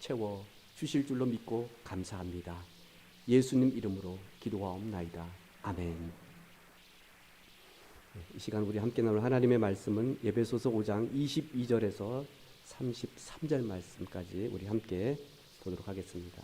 채워 주실 줄로 믿고 감사합니다. 예수님 이름으로 기도하옵나이다. 아멘. 이 시간 우리 함께 나눌 하나님의 말씀은 에베소서 5장 22절에서 33절 말씀까지 우리 함께 보도록 하겠습니다.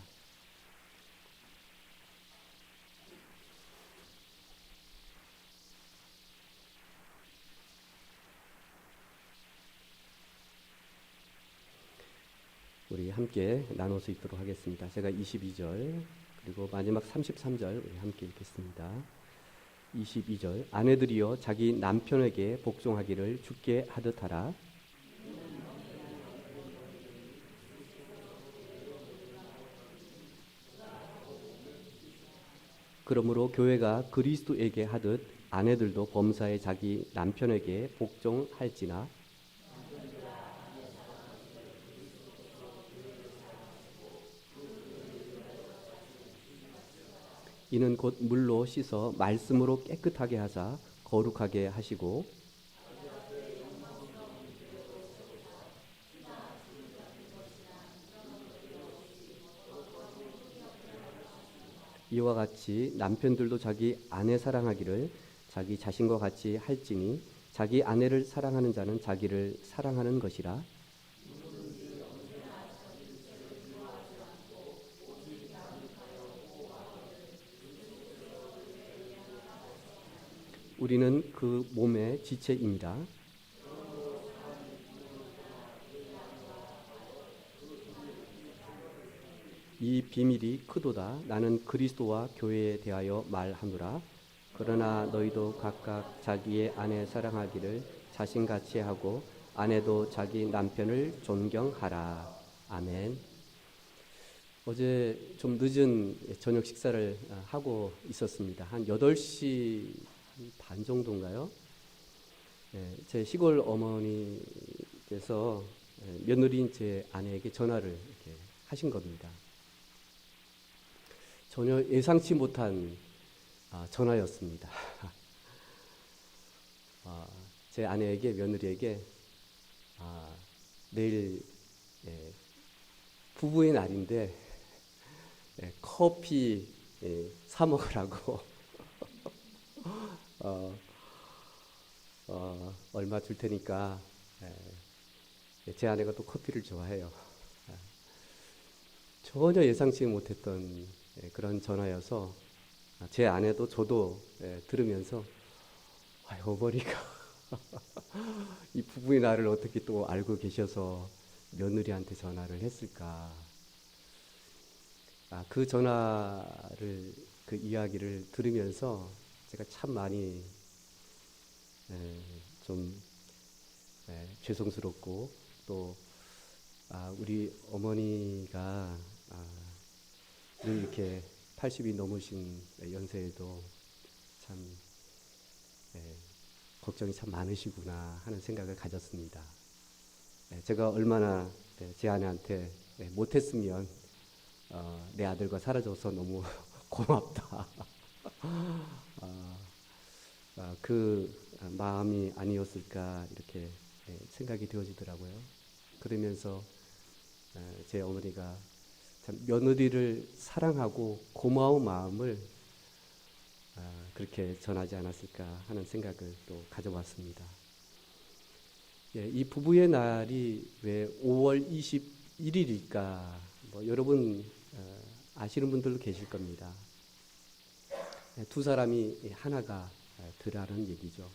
우리 함께 나눠서 읽도록 하겠습니다. 제가 22절 그리고 마지막 33절 우리 함께 읽겠습니다. 22절 아내들이여 자기 남편에게 복종하기를 주께 하듯 하라. 그러므로 교회가 그리스도에게 하듯 아내들도 범사에 자기 남편에게 복종할지나 이는 곧 물로 씻어 말씀으로 깨끗하게 하사 거룩하게 하시고 이와 같이 남편들도 자기 아내 사랑하기를 자기 자신과 같이 할지니 자기 아내를 사랑하는 자는 자기를 사랑하는 것이라. 우리는 그 몸의 지체입니다. 이 비밀이 크도다. 나는 그리스도와 교회에 대하여 말하노라. 그러나 너희도 각각 자기의 아내 사랑하기를 자신같이 하고 아내도 자기 남편을 존경하라. 아멘. 어제 좀 늦은 저녁 식사를 하고 있었습니다. 한 8시 반 정도인가요? 제 시골 어머니께서 며느리인 제 아내에게 전화를 이렇게 하신 겁니다. 전혀 예상치 못한 전화였습니다. 제 아내에게, 며느리에게 내일 부부의 날인데 커피 사 먹으라고 얼마 줄 테니까 제 아내가 또 커피를 좋아해요. 전혀 예상치 못했던 그런 전화여서 제 아내도 저도 들으면서 어머니가 이 부부의 날을 어떻게 또 알고 계셔서 며느리한테 전화를 했을까. 그 전화를 그 이야기를 들으면서 제가 참 많이 좀 죄송스럽고 또 우리 어머니가 늘 이렇게 80이 넘으신 연세에도 참 걱정이 참 많으시구나 하는 생각을 가졌습니다. 제가 얼마나 제 아내한테 못했으면 내 아들과 살아줘서 너무 고맙다. 그 마음이 아니었을까 이렇게 생각이 되어지더라고요. 그러면서 제 어머니가 참 며느리를 사랑하고 고마운 마음을 그렇게 전하지 않았을까 하는 생각을 또 가져봤습니다. 이 부부의 날이 왜 5월 21일일까? 여러분 아시는 분들도 계실 겁니다. 두 사람이 하나가 되라는 얘기죠.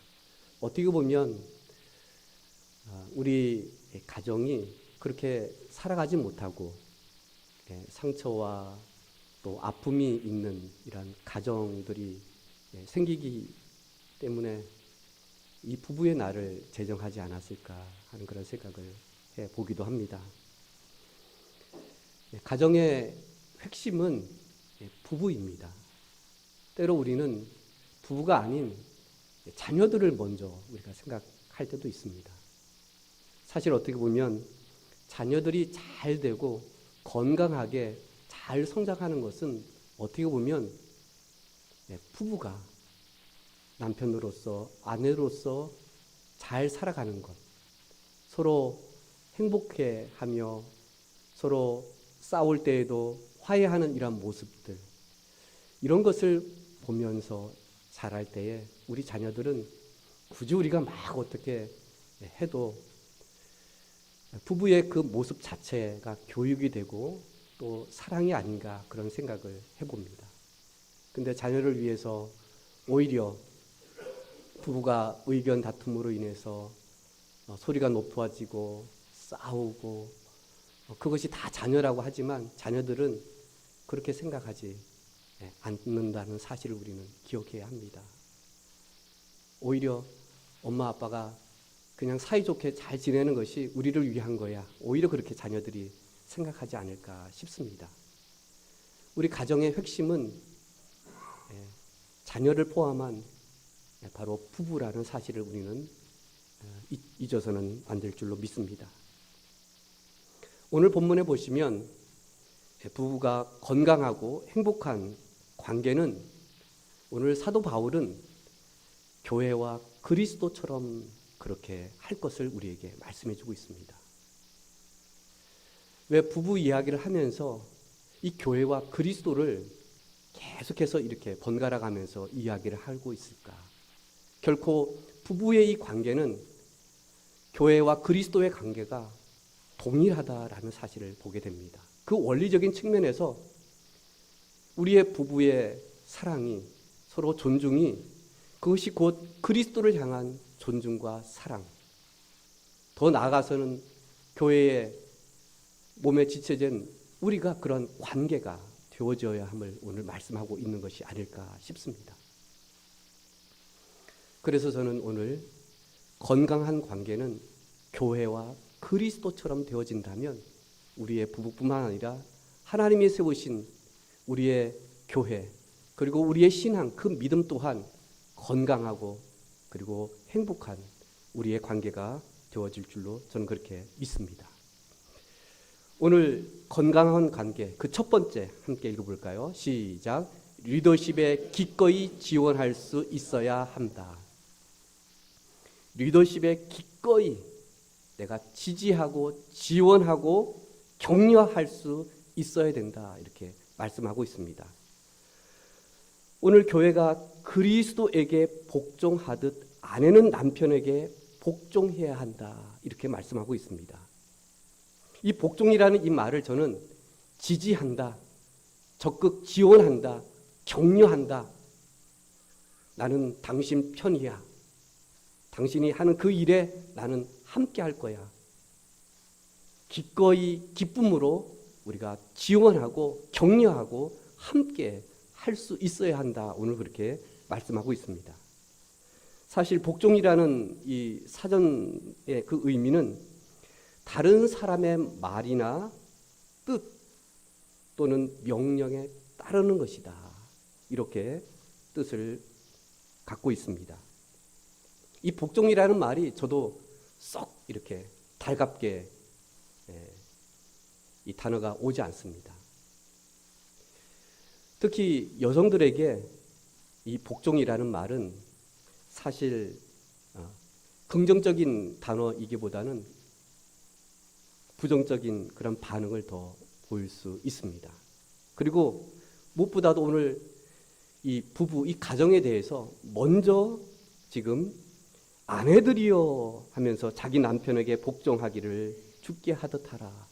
어떻게 보면 우리 가정이 그렇게 살아가지 못하고 상처와 또 아픔이 있는 이런 가정들이 생기기 때문에 이 부부의 날을 제정하지 않았을까 하는 그런 생각을 해보기도 합니다. 가정의 핵심은 부부입니다. 때로 우리는 부부가 아닌 자녀들을 먼저 우리가 생각할 때도 있습니다. 사실 어떻게 보면 자녀들이 잘 되고 건강하게 잘 성장하는 것은 어떻게 보면 부부가 남편으로서 아내로서 잘 살아가는 것, 서로 행복해하며 서로 싸울 때에도 화해하는 이런 모습들, 이런 것을 보면서 자랄 때에 우리 자녀들은 굳이 우리가 막 어떻게 해도 부부의 그 모습 자체가 교육이 되고 또 사랑이 아닌가 그런 생각을 해봅니다. 근데 자녀를 위해서 오히려 부부가 의견 다툼으로 인해서 소리가 높아지고 싸우고 그것이 다 자녀라고 하지만 자녀들은 그렇게 생각하지 않는다는 사실을 우리는 기억해야 합니다. 오히려 엄마 아빠가 그냥 사이좋게 잘 지내는 것이 우리를 위한 거야. 오히려 그렇게 자녀들이 생각하지 않을까 싶습니다. 우리 가정의 핵심은 자녀를 포함한 바로 부부라는 사실을 우리는 잊어서는 안 될 줄로 믿습니다. 오늘 본문에 보시면 부부가 건강하고 행복한 관계는 오늘 사도 바울은 교회와 그리스도처럼 그렇게 할 것을 우리에게 말씀해 주고 있습니다. 왜 부부 이야기를 하면서 이 교회와 그리스도를 계속해서 이렇게 번갈아 가면서 이야기를 하고 있을까? 결코 부부의 이 관계는 교회와 그리스도의 관계가 동일하다라는 사실을 보게 됩니다. 그 원리적인 측면에서 우리의 부부의 사랑이 서로 존중이 그것이 곧 그리스도를 향한 존중과 사랑, 더 나아가서는 교회의 몸에 지체된 우리가 그런 관계가 되어져야 함을 오늘 말씀하고 있는 것이 아닐까 싶습니다. 그래서 저는 오늘 건강한 관계는 교회와 그리스도처럼 되어진다면 우리의 부부뿐만 아니라 하나님이 세우신 우리의 교회 그리고 우리의 신앙 그 믿음 또한 건강하고 그리고 행복한 우리의 관계가 되어질 줄로 저는 그렇게 믿습니다. 오늘 건강한 관계 그 첫 번째 함께 읽어볼까요? 시작. 리더십에 기꺼이 지원할 수 있어야 한다. 리더십에 기꺼이 내가 지지하고 지원하고 격려할 수 있어야 된다 이렇게 말씀하고 있습니다. 오늘 교회가 그리스도에게 복종하듯 아내는 남편에게 복종해야 한다 이렇게 말씀하고 있습니다. 이 복종이라는 이 말을 저는 지지한다, 적극 지원한다, 격려한다. 나는 당신 편이야. 당신이 하는 그 일에 나는 함께 할 거야. 기꺼이 기쁨으로 우리가 지원하고 격려하고 함께 할 수 있어야 한다. 오늘 그렇게 말씀하고 있습니다. 사실 복종이라는 이 사전의 그 의미는 다른 사람의 말이나 뜻 또는 명령에 따르는 것이다. 이렇게 뜻을 갖고 있습니다. 이 복종이라는 말이 저도 썩 이렇게 달갑게 이 단어가 오지 않습니다. 특히 여성들에게 이 복종이라는 말은 사실 긍정적인 단어이기보다는 부정적인 그런 반응을 더 보일 수 있습니다. 그리고 무엇보다도 오늘 이 부부, 이 가정에 대해서 먼저 지금 아내들이여 하면서 자기 남편에게 복종하기를 주께 하듯 하라.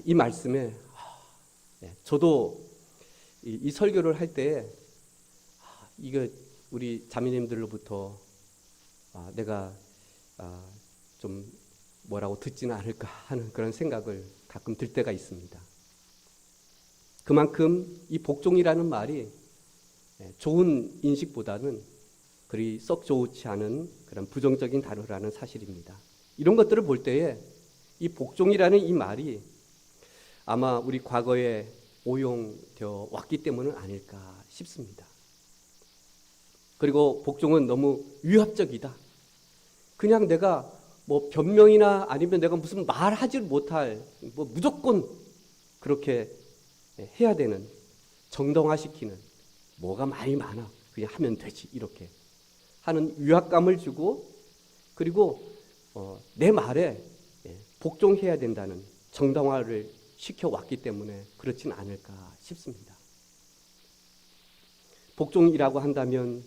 이 말씀에 저도 이 설교를 할 때 이거 우리 자매님들로부터 내가 좀 뭐라고 듣지는 않을까 하는 그런 생각을 가끔 들 때가 있습니다. 그만큼 이 복종이라는 말이 좋은 인식보다는 그리 썩 좋지 않은 그런 부정적인 단어라는 사실입니다. 이런 것들을 볼 때에 이 복종이라는 이 말이 아마 우리 과거에 오용되어 왔기 때문은 아닐까 싶습니다. 그리고 복종은 너무 위압적이다. 그냥 내가 뭐 변명이나 아니면 내가 무슨 말하지 못할 뭐 무조건 그렇게 해야 되는 정당화시키는 뭐가 많이 많아 그냥 하면 되지 이렇게 하는 위압감을 주고 그리고 내 말에 복종해야 된다는 정당화를 시켜왔기 때문에 그렇진 않을까 싶습니다. 복종이라고 한다면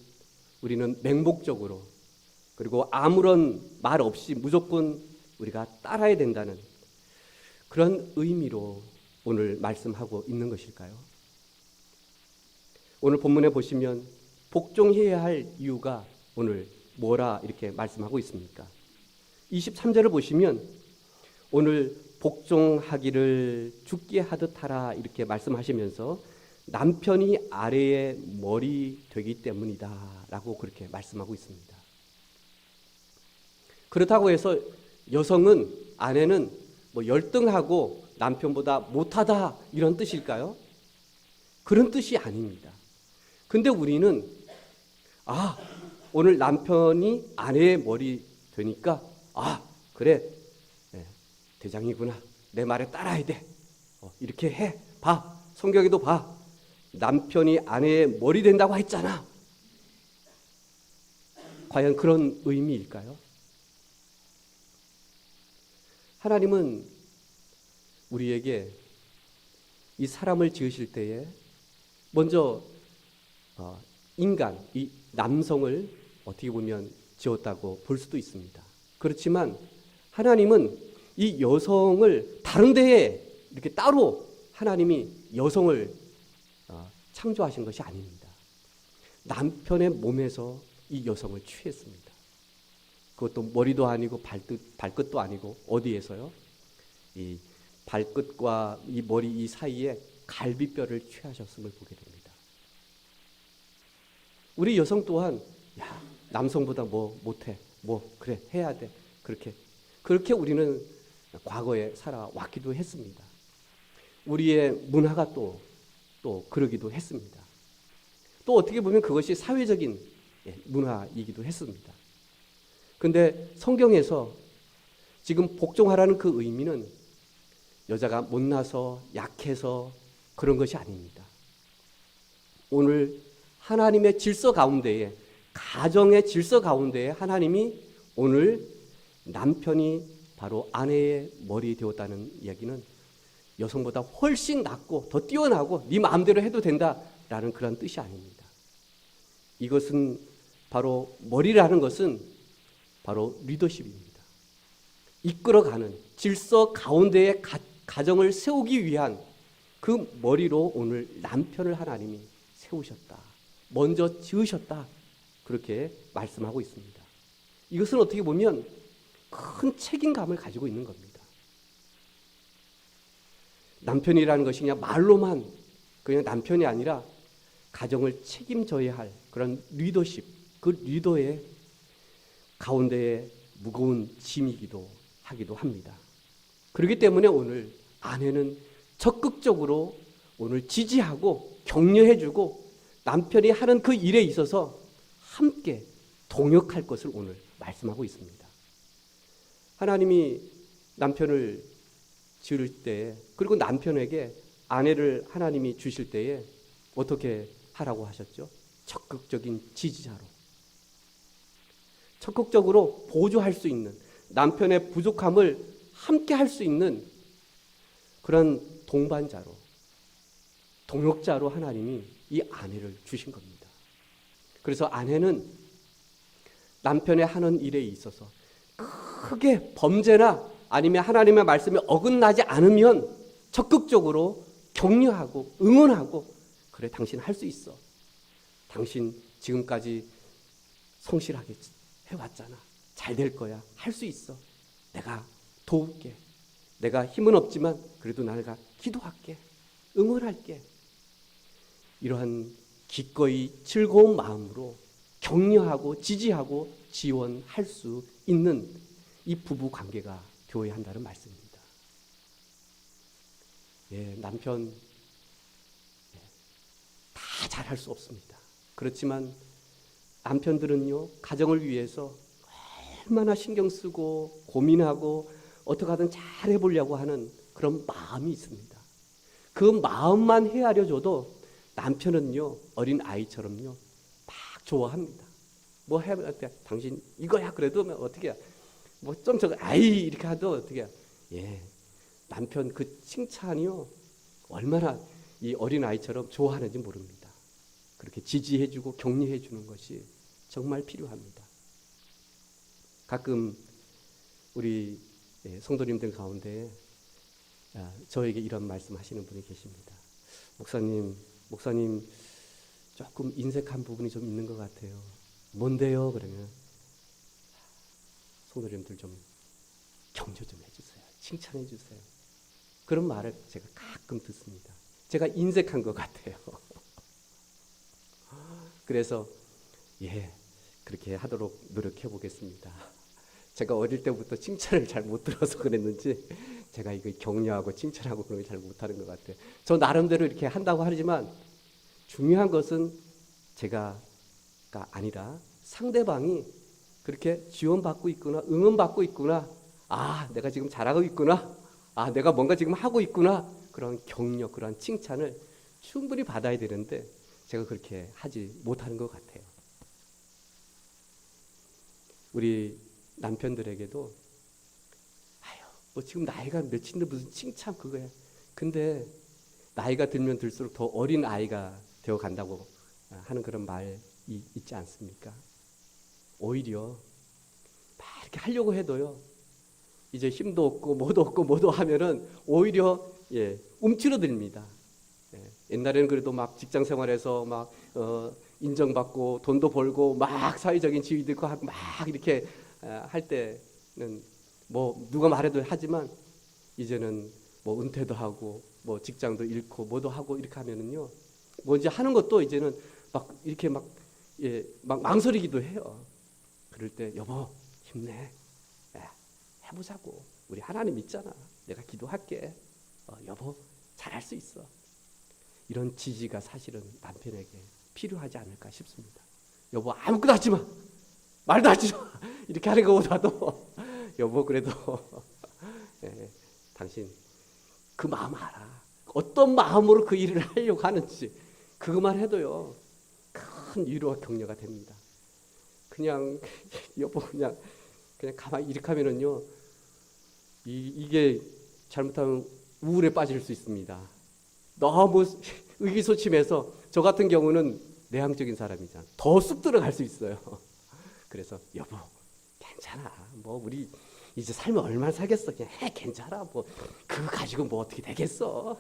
우리는 맹목적으로 그리고 아무런 말 없이 무조건 우리가 따라야 된다는 그런 의미로 오늘 말씀하고 있는 것일까요? 오늘 본문에 보시면 복종해야 할 이유가 오늘 뭐라 이렇게 말씀하고 있습니까? 23절을 보시면 오늘 복종하기를 죽게 하듯 하라 이렇게 말씀하시면서 남편이 아내의 머리 되기 때문이다 라고 그렇게 말씀하고 있습니다. 그렇다고 해서 여성은, 아내는 뭐 열등하고 남편보다 못하다 이런 뜻일까요? 그런 뜻이 아닙니다. 근데 우리는 오늘 남편이 아내의 머리 되니까 그래 대장이구나, 내 말에 따라야 돼, 이렇게 해, 봐, 성경에도 봐, 남편이 아내의 머리 된다고 했잖아. 과연 그런 의미일까요? 하나님은 우리에게 이 사람을 지으실 때에 먼저 인간, 이 남성을 어떻게 보면 지었다고 볼 수도 있습니다. 그렇지만 하나님은 이 여성을 다른 데에 이렇게 따로 하나님이 여성을 창조하신 것이 아닙니다. 남편의 몸에서 이 여성을 취했습니다. 그것도 머리도 아니고 발끝도 아니고 어디에서요? 이 발끝과 이 머리 이 사이에 갈비뼈를 취하셨음을 보게 됩니다. 우리 여성 또한 남성보다 뭐 못해, 뭐 그래 해야 돼, 그렇게 우리는 과거에 살아왔기도 했습니다. 우리의 문화가 또 그러기도 했습니다. 또 어떻게 보면 그것이 사회적인 문화이기도 했습니다. 근데 성경에서 지금 복종하라는 그 의미는 여자가 못나서 약해서 그런 것이 아닙니다. 오늘 하나님의 질서 가운데에, 가정의 질서 가운데에 하나님이 오늘 남편이 바로 아내의 머리 되었다는 이야기는 여성보다 훨씬 낫고 더 뛰어나고 네 마음대로 해도 된다라는 그런 뜻이 아닙니다. 이것은 바로 머리라는 것은 바로 리더십입니다. 이끌어가는 질서 가운데에 가정을 세우기 위한 그 머리로 오늘 남편을 하나님이 세우셨다. 먼저 지으셨다. 그렇게 말씀하고 있습니다. 이것은 어떻게 보면 큰 책임감을 가지고 있는 겁니다. 남편이라는 것이 그냥 말로만 그냥 남편이 아니라 가정을 책임져야 할 그런 리더십, 그 리더의 가운데에 무거운 짐이기도 하기도 합니다. 그렇기 때문에 오늘 아내는 적극적으로 오늘 지지하고 격려해주고 남편이 하는 그 일에 있어서 함께 동역할 것을 오늘 말씀하고 있습니다. 하나님이 남편을 지을 때, 그리고 남편에게 아내를 하나님이 주실 때에 어떻게 하라고 하셨죠? 적극적인 지지자로, 적극적으로 보조할 수 있는, 남편의 부족함을 함께 할 수 있는 그런 동반자로, 동역자로 하나님이 이 아내를 주신 겁니다. 그래서 아내는 남편의 하는 일에 있어서 크게 범죄나 아니면 하나님의 말씀에 어긋나지 않으면 적극적으로 격려하고 응원하고, 그래 당신 할 수 있어, 당신 지금까지 성실하게 해왔잖아, 잘 될 거야, 할 수 있어, 내가 도울게, 내가 힘은 없지만 그래도 내가 기도할게, 응원할게, 이러한 기꺼이 즐거운 마음으로 격려하고 지지하고 지원할 수 있는 이 부부 관계가 되어야 한다는 말씀입니다. 남편 다 잘할 수 없습니다. 그렇지만 남편들은요, 가정을 위해서 얼마나 신경 쓰고 고민하고 어떻게 하든 잘 해보려고 하는 그런 마음이 있습니다. 그 마음만 헤아려줘도 남편은요, 어린 아이처럼요, 막 좋아합니다. 뭐 해야 돼? 당신 이거야. 그래도 어떻게 뭐 좀 저거 이렇게 해도 어떻게 남편 그 칭찬이요 얼마나 이 어린아이처럼 좋아하는지 모릅니다. 그렇게 지지해주고 격려해주는 것이 정말 필요합니다. 가끔 우리 성도님들 가운데 저에게 이런 말씀하시는 분이 계십니다. 목사님 조금 인색한 부분이 좀 있는 것 같아요. 뭔데요? 그러면 성도님들 좀 격려 좀 해주세요. 칭찬해 주세요. 그런 말을 제가 가끔 듣습니다. 제가 인색한 것 같아요. 그래서 그렇게 하도록 노력해 보겠습니다. 제가 어릴 때부터 칭찬을 잘 못 들어서 그랬는지 제가 이거 격려하고 칭찬하고 그런 걸 잘 못하는 것 같아요. 저 나름대로 이렇게 한다고 하지만 중요한 것은 제가가 아니라 상대방이 그렇게 지원받고 있구나, 응원받고 있구나, 내가 지금 잘하고 있구나, 내가 뭔가 지금 하고 있구나, 그런 격려, 그런 칭찬을 충분히 받아야 되는데 제가 그렇게 하지 못하는 것 같아요. 우리 남편들에게도 뭐 지금 나이가 몇인데 무슨 칭찬 그거야. 근데 나이가 들면 들수록 더 어린 아이가 되어 간다고 하는 그런 말이 있지 않습니까? 오히려 막 이렇게 하려고 해도요, 이제 힘도 없고 뭐도 하면은 오히려 움츠러듭니다. 옛날에는 그래도 막 직장 생활에서 막 인정받고 돈도 벌고 막 사회적인 지위도 있고 막 이렇게 할 때는 뭐 누가 말해도 하지만 이제는 뭐 은퇴도 하고 뭐 직장도 잃고 뭐도 하고 이렇게 하면은요, 뭐 이제 하는 것도 이제는 막 이렇게 막 망설이기도 해요. 그럴 때 여보 힘내, 해보자고, 우리 하나님 있잖아, 내가 기도할게, 여보 잘할 수 있어. 이런 지지가 사실은 남편에게 필요하지 않을까 싶습니다. 여보 아무것도 하지 마, 말도 하지 마, 이렇게 하는 것보다도 여보 그래도 당신 그 마음 알아, 어떤 마음으로 그 일을 하려고 하는지 그것만 해도요 큰 위로와 격려가 됩니다. 그냥 여보 그냥 가만히 이렇게 하면은요, 이게 잘못하면 우울에 빠질 수 있습니다. 너무 의기소침해서 저 같은 경우는 내향적인 사람이잖아, 더 쑥 들어갈 수 있어요. 그래서 여보 괜찮아, 뭐 우리 이제 살면 얼마나 살겠어, 그냥 해, 괜찮아, 뭐 그거 가지고 뭐 어떻게 되겠어.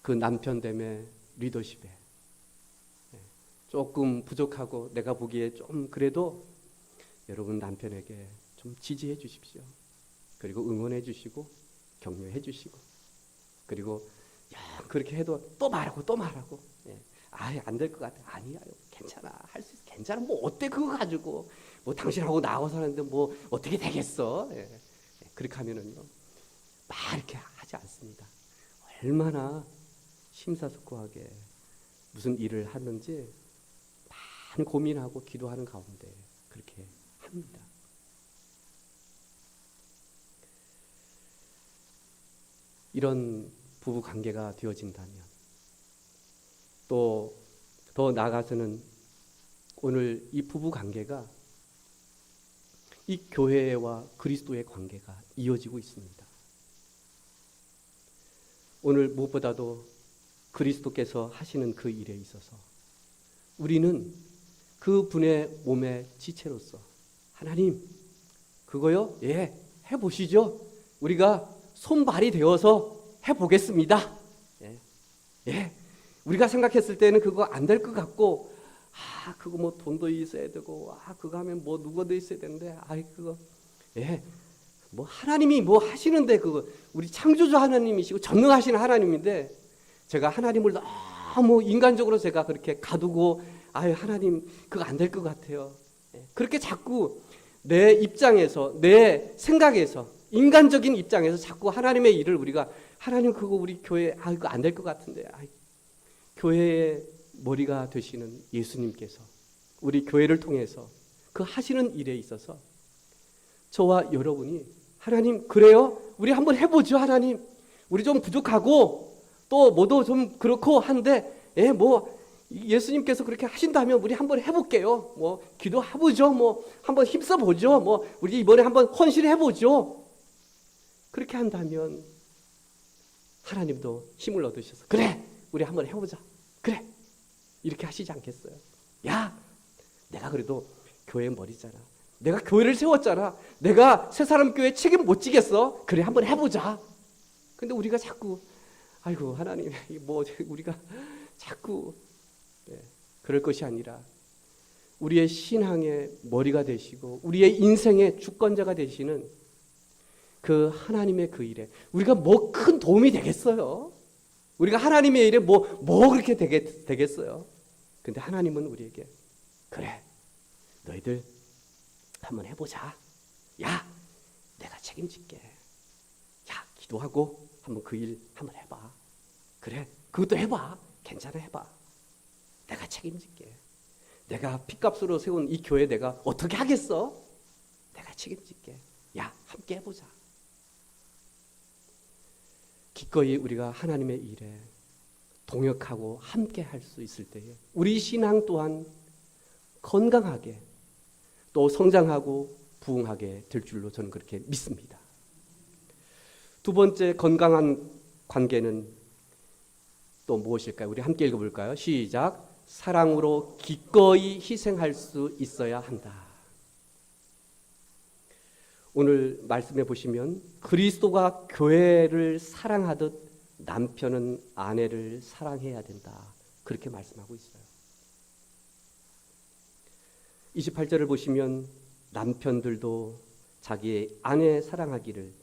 그 남편됨의 리더십에 조금 부족하고 내가 보기에 좀 그래도 여러분 남편에게 좀 지지해 주십시오. 그리고 응원해 주시고 격려해 주시고, 그리고 그렇게 해도 또 말하고 안 될 것 같아, 아니야 괜찮아, 할 수 있어, 괜찮아, 뭐 어때 그거 가지고, 뭐 당신하고 나하고 사는데 뭐 어떻게 되겠어. 그렇게 하면은요 막 이렇게 하지 않습니다. 얼마나 심사숙고하게 무슨 일을 하는지 많이 고민하고 기도하는 가운데 그렇게 합니다. 이런 부부 관계가 되어진다면, 또 더 나아가서는 오늘 이 부부 관계가 이 교회와 그리스도의 관계가 이어지고 있습니다. 오늘 무엇보다도 그리스도께서 하시는 그 일에 있어서 우리는 그 분의 몸의 지체로서 하나님 그거요? 해보시죠. 우리가 손발이 되어서 해보겠습니다. 우리가 생각했을 때는 그거 안 될 것 같고, 그거 뭐 돈도 있어야 되고, 그거 하면 뭐 누구도 있어야 되는데, 그거, 뭐 하나님이 뭐 하시는데, 그거 우리 창조주 하나님이시고 전능하시는 하나님인데, 제가 하나님을 너무 인간적으로 제가 그렇게 가두고, 하나님 그거 안 될 것 같아요. 그렇게 자꾸 내 입장에서, 내 생각에서, 인간적인 입장에서 자꾸 하나님의 일을 우리가, 하나님 그거 우리 교회 그거 안 될 것 같은데, 교회의 머리가 되시는 예수님께서 우리 교회를 통해서 그 하시는 일에 있어서 저와 여러분이 하나님 그래요? 우리 한번 해보죠. 하나님 우리 좀 부족하고 또 뭐도 좀 그렇고 한데 뭐 예수님께서 그렇게 하신다면 우리 한번 해볼게요. 뭐 기도해보죠. 뭐 한번 힘써보죠. 뭐 우리 이번에 한번 헌신해보죠. 그렇게 한다면 하나님도 힘을 얻으셔서 그래 우리 한번 해보자. 그래 이렇게 하시지 않겠어요? 야 내가 그래도 교회 머리잖아. 내가 교회를 세웠잖아. 내가 새 사람 교회 책임 못 지겠어. 그래 한번 해보자. 근데 우리가 자꾸 아이고 하나님 뭐 우리가 자꾸 그럴 것이 아니라 우리의 신앙의 머리가 되시고 우리의 인생의 주권자가 되시는 그 하나님의 그 일에 우리가 뭐 큰 도움이 되겠어요? 우리가 하나님의 일에 뭐 그렇게 되겠어요? 근데 하나님은 우리에게 그래 너희들 한번 해보자. 야 내가 책임질게. 야 기도하고 한번 그 일 한번 해봐. 그래 그것도 해봐. 괜찮아 해봐. 내가 책임질게. 내가 핏값으로 세운 이 교회 내가 어떻게 하겠어? 내가 책임질게. 야 함께 해보자. 기꺼이 우리가 하나님의 일에 동역하고 함께 할 수 있을 때에 우리 신앙 또한 건강하게 또 성장하고 부흥하게 될 줄로 저는 그렇게 믿습니다. 두 번째 건강한 관계는 또 무엇일까요? 우리 함께 읽어볼까요? 시작. 사랑으로 기꺼이 희생할 수 있어야 한다. 오늘 말씀해 보시면 그리스도가 교회를 사랑하듯 남편은 아내를 사랑해야 된다. 그렇게 말씀하고 있어요. 28절을 보시면 남편들도 자기의 아내 사랑하기를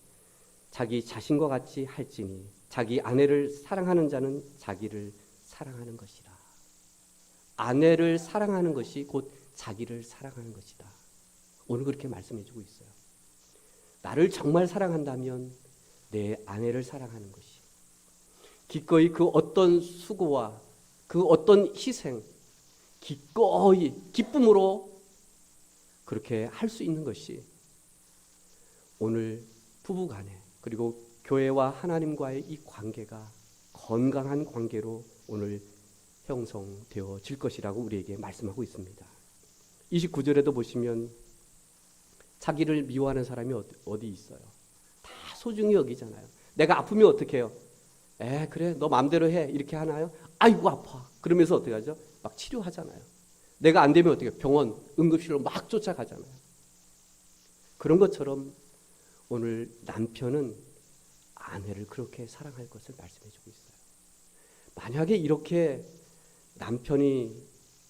자기 자신과 같이 할지니 자기 아내를 사랑하는 자는 자기를 사랑하는 것이라. 아내를 사랑하는 것이 곧 자기를 사랑하는 것이다. 오늘 그렇게 말씀해 주고 있어요. 나를 정말 사랑한다면 내 아내를 사랑하는 것이 기꺼이 그 어떤 수고와 그 어떤 희생 기꺼이 기쁨으로 그렇게 할 수 있는 것이 오늘 부부간에 그리고 교회와 하나님과의 이 관계가 건강한 관계로 오늘 형성되어질 것이라고 우리에게 말씀하고 있습니다. 29절에도 보시면 자기를 미워하는 사람이 어디 있어요? 다 소중히 여기잖아요. 내가 아프면 어떻게 해요? 그래 너 마음대로 해 이렇게 하나요? 아이고 아파. 그러면서 어떻게 하죠? 막 치료하잖아요. 내가 안 되면 어떻게 해요? 병원 응급실로 막 쫓아가잖아요. 그런 것처럼 오늘 남편은 아내를 그렇게 사랑할 것을 말씀해 주고 있어요. 만약에 이렇게 남편이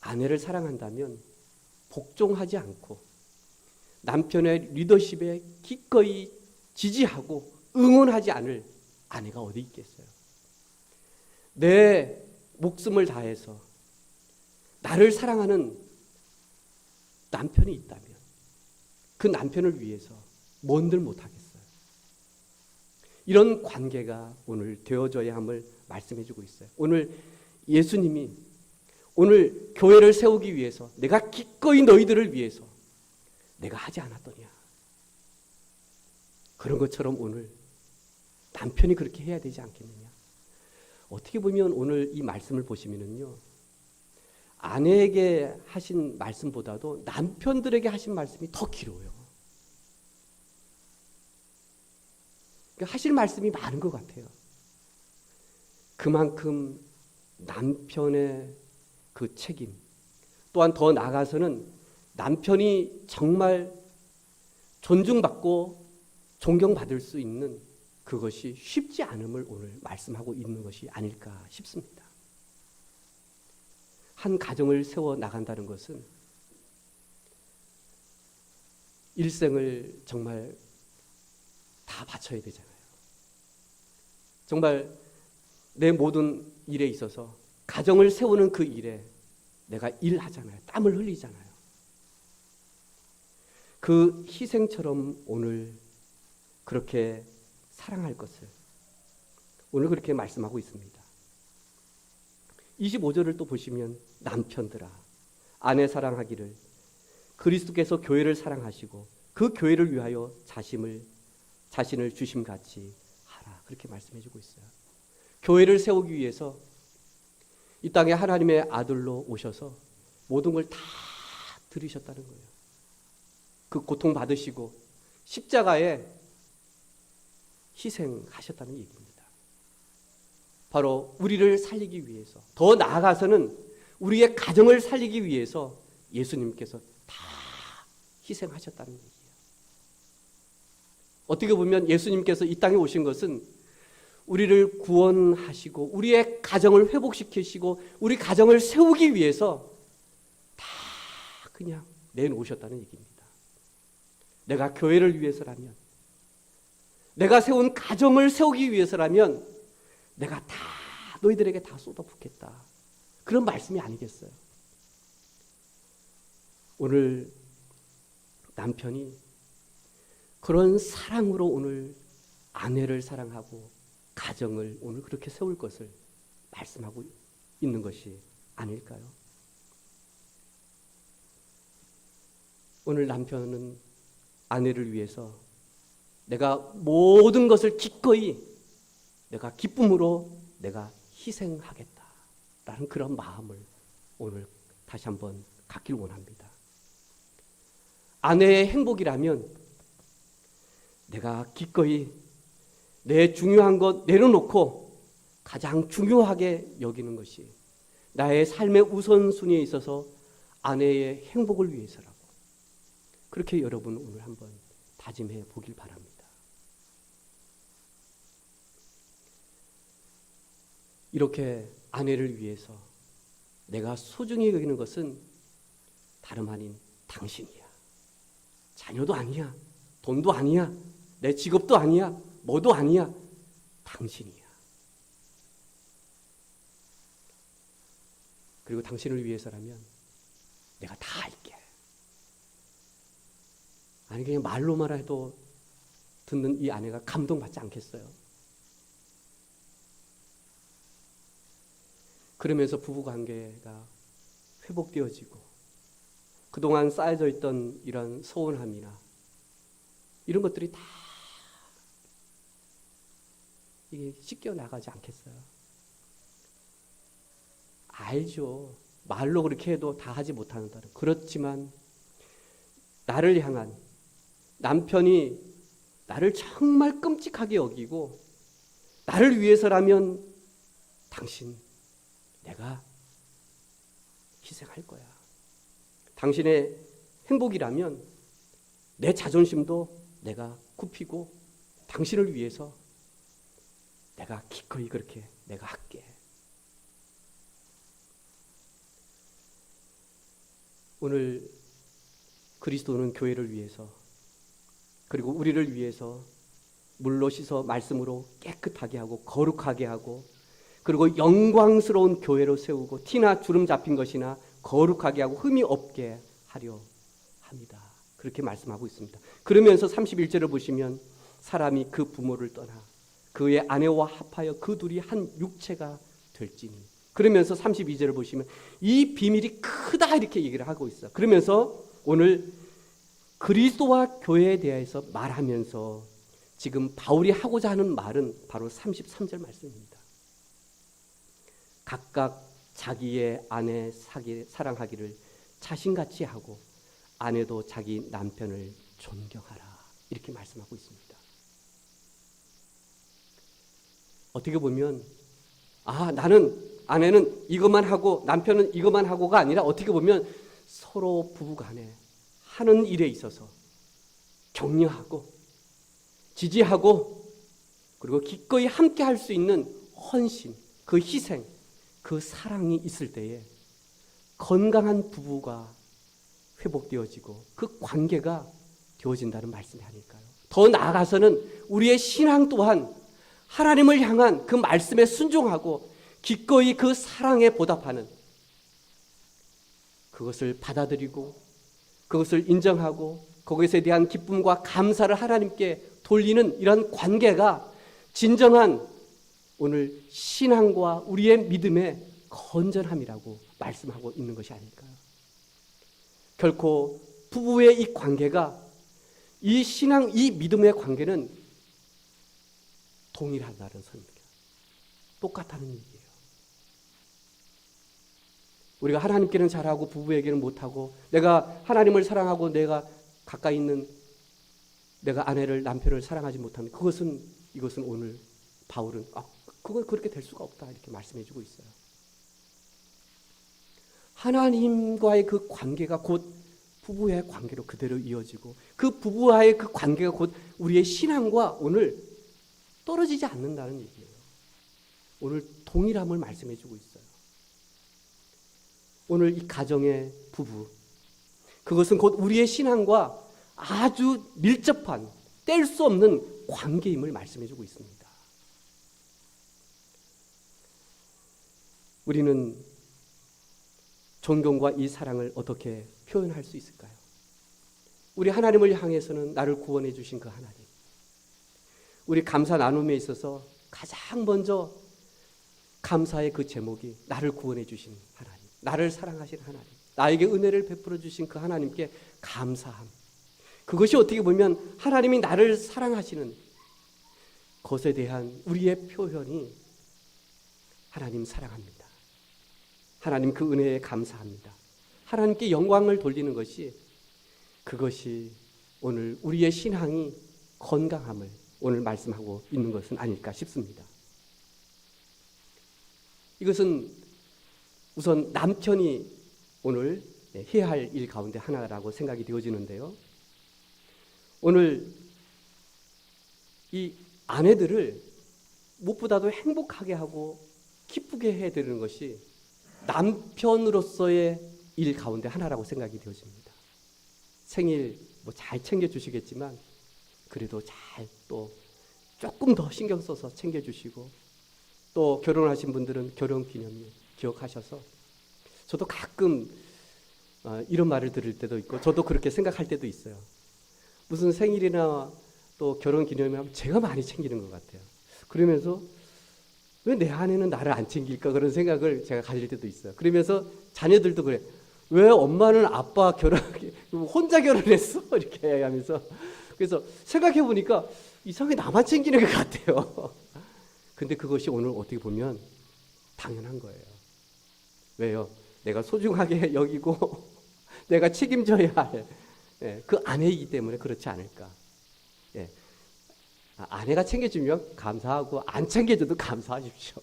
아내를 사랑한다면 복종하지 않고 남편의 리더십에 기꺼이 지지하고 응원하지 않을 아내가 어디 있겠어요? 내 목숨을 다해서 나를 사랑하는 남편이 있다면 그 남편을 위해서 뭔들 못하겠어요? 이런 관계가 오늘 되어져야 함을 말씀해 주고 있어요. 오늘 예수님이 오늘 교회를 세우기 위해서 내가 기꺼이 너희들을 위해서 내가 하지 않았더냐. 그런 것처럼 오늘 남편이 그렇게 해야 되지 않겠느냐. 어떻게 보면 오늘 이 말씀을 보시면은요, 아내에게 하신 말씀보다도 남편들에게 하신 말씀이 더 길어요. 그러니까 하실 말씀이 많은 것 같아요. 그만큼 남편의 그 책임, 또한 더 나아가서는 남편이 정말 존중받고 존경받을 수 있는 그것이 쉽지 않음을 오늘 말씀하고 있는 것이 아닐까 싶습니다. 한 가정을 세워 나간다는 것은 일생을 정말 다 바쳐야 되잖아요. 정말 내 모든 일에 있어서 가정을 세우는 그 일에 내가 일하잖아요. 땀을 흘리잖아요. 그 희생처럼 오늘 그렇게 사랑할 것을 오늘 그렇게 말씀하고 있습니다. 25절을 또 보시면 남편들아 아내 사랑하기를 그리스도께서 교회를 사랑하시고 그 교회를 위하여 자신을 주심같이 하라. 그렇게 말씀해 주고 있어요. 교회를 세우기 위해서 이 땅에 하나님의 아들로 오셔서 모든 걸 다 들으셨다는 거예요. 그 고통 받으시고 십자가에 희생하셨다는 얘기입니다. 바로 우리를 살리기 위해서, 더 나아가서는 우리의 가정을 살리기 위해서 예수님께서 다 희생하셨다는 얘기예요. 어떻게 보면 예수님께서 이 땅에 오신 것은 우리를 구원하시고 우리의 가정을 회복시키시고 우리 가정을 세우기 위해서 다 그냥 내놓으셨다는 얘기입니다. 내가 교회를 위해서라면, 내가 세운 가정을 세우기 위해서라면 내가 다 너희들에게 다 쏟아붓겠다, 그런 말씀이 아니겠어요? 오늘 남편이 그런 사랑으로 오늘 아내를 사랑하고 가정을 오늘 그렇게 세울 것을 말씀하고 있는 것이 아닐까요? 오늘 남편은 아내를 위해서 내가 모든 것을 기꺼이 내가 기쁨으로 내가 희생하겠다라는 그런 마음을 오늘 다시 한번 갖길 원합니다. 아내의 행복이라면 내가 기꺼이 내 중요한 것 내려놓고 가장 중요하게 여기는 것이 나의 삶의 우선순위에 있어서 아내의 행복을 위해서라고, 그렇게 여러분 오늘 한번 다짐해 보길 바랍니다. 이렇게 아내를 위해서 내가 소중히 여기는 것은 다름 아닌 당신이야. 자녀도 아니야, 돈도 아니야, 내 직업도 아니야, 뭐도 아니야, 당신이야. 그리고 당신을 위해서라면 내가 다 할게. 아니 그냥 말로만 해도 듣는 이 아내가 감동받지 않겠어요? 그러면서 부부관계가 회복되어지고 그동안 쌓여져 있던 이런 서운함이나 이런 것들이 다 이게 씻겨 나가지 않겠어요? 알죠. 말로 그렇게 해도 다 하지 못한다는. 그렇지만 나를 향한, 남편이 나를 정말 끔찍하게 여기고 나를 위해서라면 당신 내가 희생할 거야. 당신의 행복이라면 내 자존심도 내가 굽히고 당신을 위해서 내가 기꺼이 그렇게 내가 할게. 오늘 그리스도는 교회를 위해서, 그리고 우리를 위해서 물로 씻어 말씀으로 깨끗하게 하고 거룩하게 하고, 그리고 영광스러운 교회로 세우고 티나 주름 잡힌 것이나 거룩하게 하고 흠이 없게 하려 합니다. 그렇게 말씀하고 있습니다. 그러면서 31절을 보시면 사람이 그 부모를 떠나 그의 아내와 합하여 그 둘이 한 육체가 될지니, 그러면서 32절을 보시면 이 비밀이 크다 이렇게 얘기를 하고 있어요. 그러면서 오늘 그리스도와 교회에 대해서 말하면서 지금 바울이 하고자 하는 말은 바로 33절 말씀입니다. 각각 자기의 아내 사랑하기를 자신같이 하고 아내도 자기 남편을 존경하라, 이렇게 말씀하고 있습니다. 어떻게 보면 아내는 이것만 하고 남편은 이것만 하고가 아니라 어떻게 보면 서로 부부간에 하는 일에 있어서 격려하고 지지하고 그리고 기꺼이 함께 할 수 있는 헌신, 그 희생, 그 사랑이 있을 때에 건강한 부부가 회복되어지고 그 관계가 되어진다는 말씀이 아닐까요? 더 나아가서는 우리의 신앙 또한 하나님을 향한 그 말씀에 순종하고 기꺼이 그 사랑에 보답하는, 그것을 받아들이고 그것을 인정하고 그것에 대한 기쁨과 감사를 하나님께 돌리는 이런 관계가 진정한 오늘 신앙과 우리의 믿음의 건전함이라고 말씀하고 있는 것이 아닐까요? 결코 부부의 이 관계가, 이 신앙, 이 믿음의 관계는 동일하다는 선입니다. 똑같다는 얘기예요. 우리가 하나님께는 잘하고 부부에게는 못하고, 내가 하나님을 사랑하고 내가 가까이 있는 내가 아내를, 남편을 사랑하지 못하면 이것은 오늘 바울은 그거 그렇게 될 수가 없다 이렇게 말씀해 주고 있어요. 하나님과의 그 관계가 곧 부부의 관계로 그대로 이어지고, 그 부부와의 그 관계가 곧 우리의 신앙과 오늘 떨어지지 않는다는 얘기예요. 오늘 동일함을 말씀해 주고 있어요. 오늘 이 가정의 부부, 그것은 곧 우리의 신앙과 아주 밀접한, 뗄 수 없는 관계임을 말씀해 주고 있습니다. 우리는 존경과 이 사랑을 어떻게 표현할 수 있을까요? 우리 하나님을 향해서는 나를 구원해 주신 그 하나님, 우리 감사 나눔에 있어서 가장 먼저 감사의 그 제목이 나를 구원해 주신 하나님, 나를 사랑하신 하나님, 나에게 은혜를 베풀어 주신 그 하나님께 감사함. 그것이 어떻게 보면 하나님이 나를 사랑하시는 것에 대한 우리의 표현이 하나님 사랑합니다. 하나님 그 은혜에 감사합니다. 하나님께 영광을 돌리는 것이, 그것이 오늘 우리의 신앙이 건강함을 오늘 말씀하고 있는 것은 아닐까 싶습니다. 이것은 우선 남편이 오늘 해야 할 일 가운데 하나라고 생각이 되어지는데요. 오늘 이 아내들을 무엇보다도 행복하게 하고 기쁘게 해야 되는 것이 남편으로서의 일 가운데 하나라고 생각이 되어집니다. 생일 잘 챙겨주시겠지만 그래도 잘 또 조금 더 신경 써서 챙겨주시고, 또 결혼하신 분들은 결혼기념일 기억하셔서, 저도 가끔 이런 말을 들을 때도 있고 저도 그렇게 생각할 때도 있어요. 무슨 생일이나 또 결혼기념일 하면 제가 많이 챙기는 것 같아요. 그러면서 왜 내 아내는 나를 안 챙길까, 그런 생각을 제가 가질 때도 있어요. 그러면서 자녀들도 그래, 왜 엄마는 아빠 혼자 결혼했어? 이렇게 하면서, 그래서 생각해 보니까 이상하게 나만 챙기는 것 같아요. 근데 그것이 오늘 어떻게 보면 당연한 거예요. 왜요? 내가 소중하게 여기고 내가 책임져야 할 그 아내이기 때문에 그렇지 않을까. 아내가 챙겨주면 감사하고 안 챙겨줘도 감사하십시오.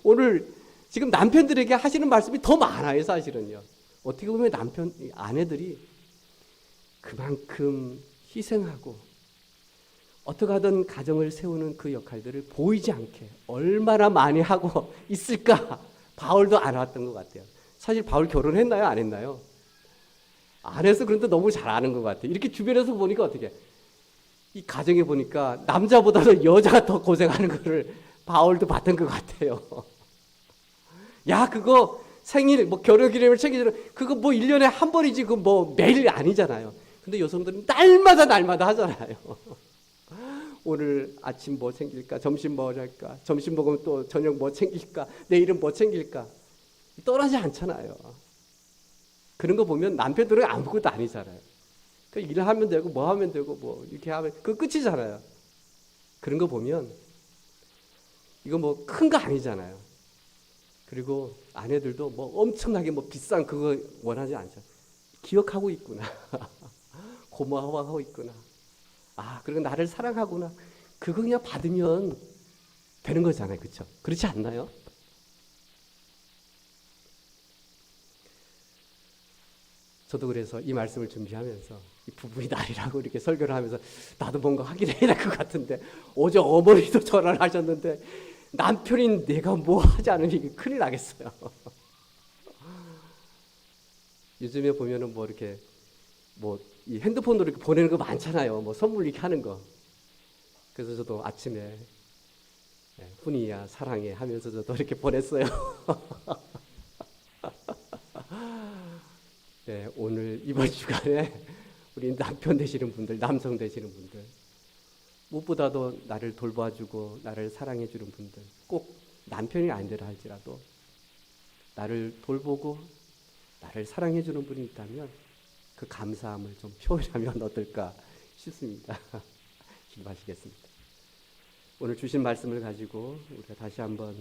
오늘 지금 남편들에게 하시는 말씀이 더 많아요, 사실은요. 어떻게 보면 아내들이 그만큼 희생하고 어떻게 하든 가정을 세우는 그 역할들을 보이지 않게 얼마나 많이 하고 있을까. 바울도 알았던 것 같아요. 사실 바울 결혼했나요? 안 했나요? 안 해서 그런데 너무 잘 아는 것 같아요. 이렇게 주변에서 보니까 어떻게, 이 가정에 보니까 남자보다도 여자가 더 고생하는 거를 바울도 봤던 것 같아요. 야, 그거 생일, 결혼기념일 챙기는 그거 1년에 한 번이지, 그거 매일 아니잖아요. 근데 여성들은 날마다 하잖아요. 오늘 아침 뭐 챙길까? 점심 뭐 할까? 점심 먹으면 또 저녁 뭐 챙길까? 내일은 뭐 챙길까? 떠나지 않잖아요. 그런 거 보면 남편들은 아무것도 아니잖아요. 일을 하면 되고 뭐 하면 되고 이렇게 하면 그 끝이잖아요. 그런 거 보면 이거 큰 거 아니잖아요. 그리고 아내들도 엄청나게 비싼 그거 원하지 않죠. 기억하고 있구나. 고마워하고 있구나. 그리고 나를 사랑하구나. 그거 그냥 받으면 되는 거잖아요. 그렇죠? 그렇지 않나요? 저도 그래서 이 말씀을 준비하면서 이 부부의 날이라고 이렇게 설교를 하면서 나도 뭔가 하긴 해야 될 것 같은데, 어제 어머니도 전화를 하셨는데 남편인 내가 뭐 하지 않으면 큰일 나겠어요. 요즘에 보면은 이렇게 이 핸드폰으로 이렇게 보내는 거 많잖아요. 선물 이렇게 하는 거. 그래서 저도 아침에 훈이야 사랑해 하면서 저도 이렇게 보냈어요. 네, 오늘 이번 주간에 우리 남편 되시는 분들, 남성 되시는 분들, 무엇보다도 나를 돌봐주고 나를 사랑해주는 분들, 꼭 남편이 아니라 할지라도 나를 돌보고 나를 사랑해주는 분이 있다면 그 감사함을 좀 표현하면 어떨까 싶습니다. 기도하시겠습니다. 오늘 주신 말씀을 가지고 우리가 다시 한번